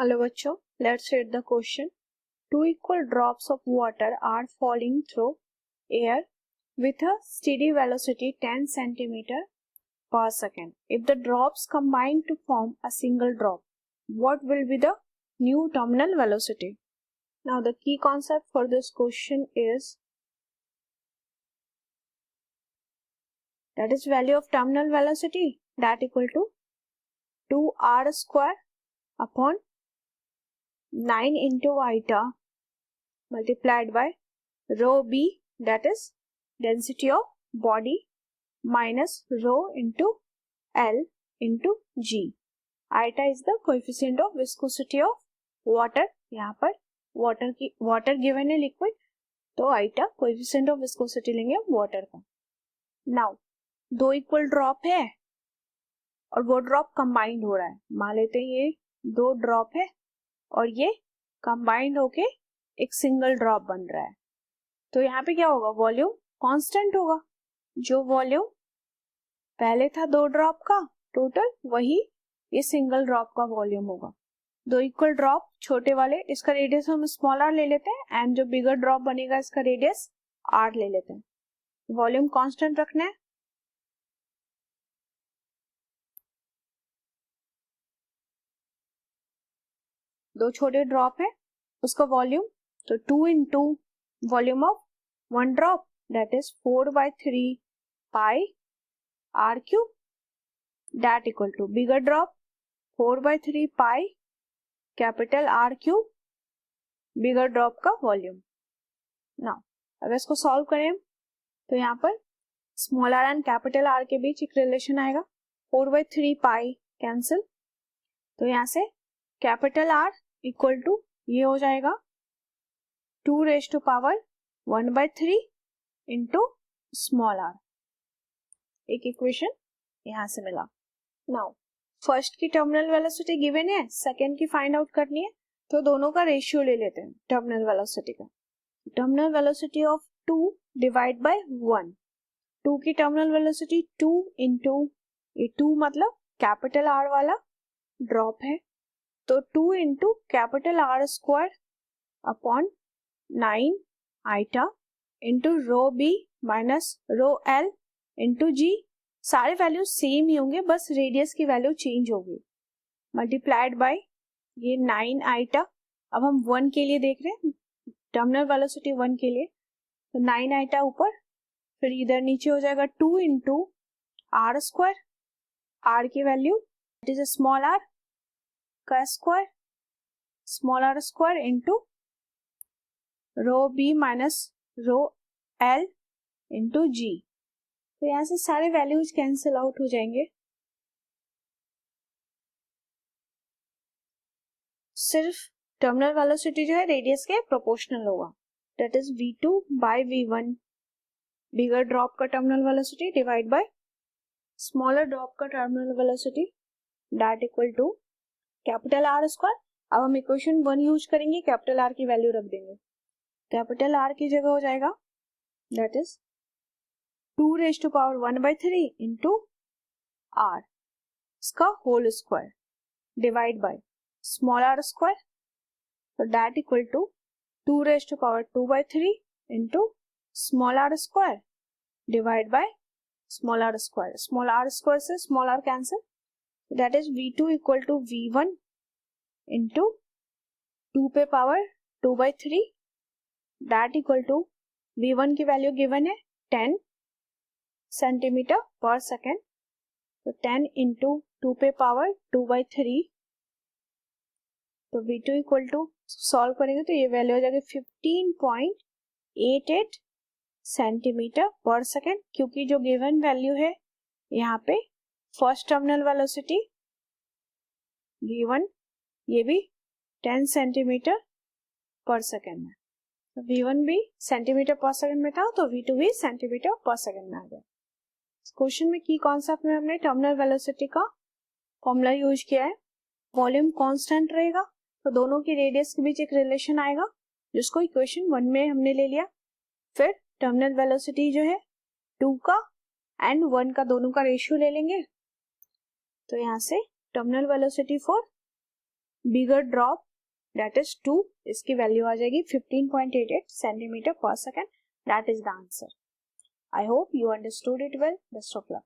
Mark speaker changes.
Speaker 1: Hello बच्चों, let's read the question. Two equal drops of water are falling through air with a steady velocity 10 centimeter per second. If the drops combine to form a single drop, what will be the new terminal velocity? Now the key concept for this question is that is value of terminal velocity that equal to 2r square upon 9 into eta multiplied by rho b, that is density of body, minus rho into L into G. Eta is the coefficient of viscosity of water. यहाँ पर water given है liquid, तो eta coefficient of viscosity लेंगे water का. Now दो equal drop है और वो drop combined हो रहा है. मान लेते हैं ये दो drop है और ये combined होके एक सिंगल ड्रॉप बन रहा है. तो यहाँ पे क्या होगा, वॉल्यूम कांस्टेंट होगा. जो वॉल्यूम पहले था दो ड्रॉप का टोटल, वही ये सिंगल ड्रॉप का वॉल्यूम होगा. दो इक्वल ड्रॉप छोटे वाले, इसका रेडियस हम स्मॉल आर ले लेते हैं एंड जो बिगर ड्रॉप बनेगा इसका रेडियस आर ले लेते हैं. वॉल्यूम कांस्टेंट रखना है. दो छोटे ड्रॉप है, उसका वॉल्यूम तो 2 into volume of one drop, that is 4/3 pi r cube, that equal to bigger drop 4/3 pi capital R cube, bigger drop का वॉल्यूम. नाउ अगर इसको सॉल्व करें तो यहाँ पर small r and capital R के बीच एक रिलेशन आएगा. 4/3 pi कैंसिल, तो यहाँ से कैपिटल R इक्वल टू ये हो जाएगा 2⁻³ 1/3 इंटू स्मॉल r. एक इक्वेशन यहां से मिला. नाउ फर्स्ट की टर्मिनल वेलोसिटी गिवन है, सेकंड की फाइंड आउट करनी है, तो दोनों का रेशियो ले लेते हैं टर्मिनल वेलोसिटी का. Terminal velocity of 2 divide by 1. 2 की टर्मिनल वेलोसिटी 2 इंटू ये 2 मतलब कैपिटल R वाला ड्रॉप है, तो 2 into capital R square upon 9 eta into rho B minus rho L into G. सारे वैल्यू सेम ही होंगे, बस रेडियस की वैल्यू चेंज होगी. मल्टीप्लाइड बाय ये 9 आइटा. अब हम 1 के लिए देख रहे हैं, टर्मिनल वेलोसिटी 1 के लिए, तो 9 आइटा ऊपर, फिर इधर नीचे हो जाएगा 2 इंटू आर स्क्वायर. आर की value it is small R का square, small R square into rho B minus rho L into G. तो यहां से सारे वैल्यूज कैंसिल आउट हो जाएंगे. सिर्फ टर्मिनल वेलोसिटी जो है रेडियस के प्रोपोर्शनल होगा, that is v2 by v1, bigger drop का terminal velocity divide by smaller drop का terminal velocity, that equal to capital R square. अब हम इक्वेशन 1 यूज करेंगे, कैपिटल R की वैल्यू रख देंगे. कैपिटल R की जगह हो जाएगा दैट इज 2⁻³ 1/3 इंटू R इसका whole square divide by small r square, तो that equal to 2⁻² into small r square divide by small r square. Small r square से small r cancel, that is v2 equal to v1 into 2 पे power 2/3, that equal to v1 की value given है 10 centimetre पर second, तो 10 into 2 पे power 2/3, तो v2 equal to solve करेंगे तो ये वैल्यू हो जाएगी 15.88 सेंटीमीटर पर सेकेंड. क्योंकि जो गिवन वैल्यू है यहाँ पे फर्स्ट टर्मिनल वेलोसिटी v1 ये भी 10 सेंटीमीटर पर सेकेंड में, तो v1 भी सेंटीमीटर पर सेकेंड में था, तो v2 भी सेंटीमीटर पर सेकेंड में आ गया. क्वेश्चन में की कॉन्सेप्ट में हमने टर्मिनल वेलोसिटी का फॉर्मूला यूज किया है. वॉल्यूम कांस्टेंट रहेगा, तो दोनों की रेडियस के बीच एक रिलेशन आएगा, जिसको इक्वेशन 1 में हमने ले लिया. फिर टर्मिनल वेलोसिटी जो है 2 का एंड 1 का दोनों का रेशियो ले लेंगे, तो यहाँ से terminal velocity for bigger drop that is 2, इसकी वैल्यू आ जाएगी 15.88 सेंटीमीटर पर second. That is the answer. I hope you understood it well. Best of luck.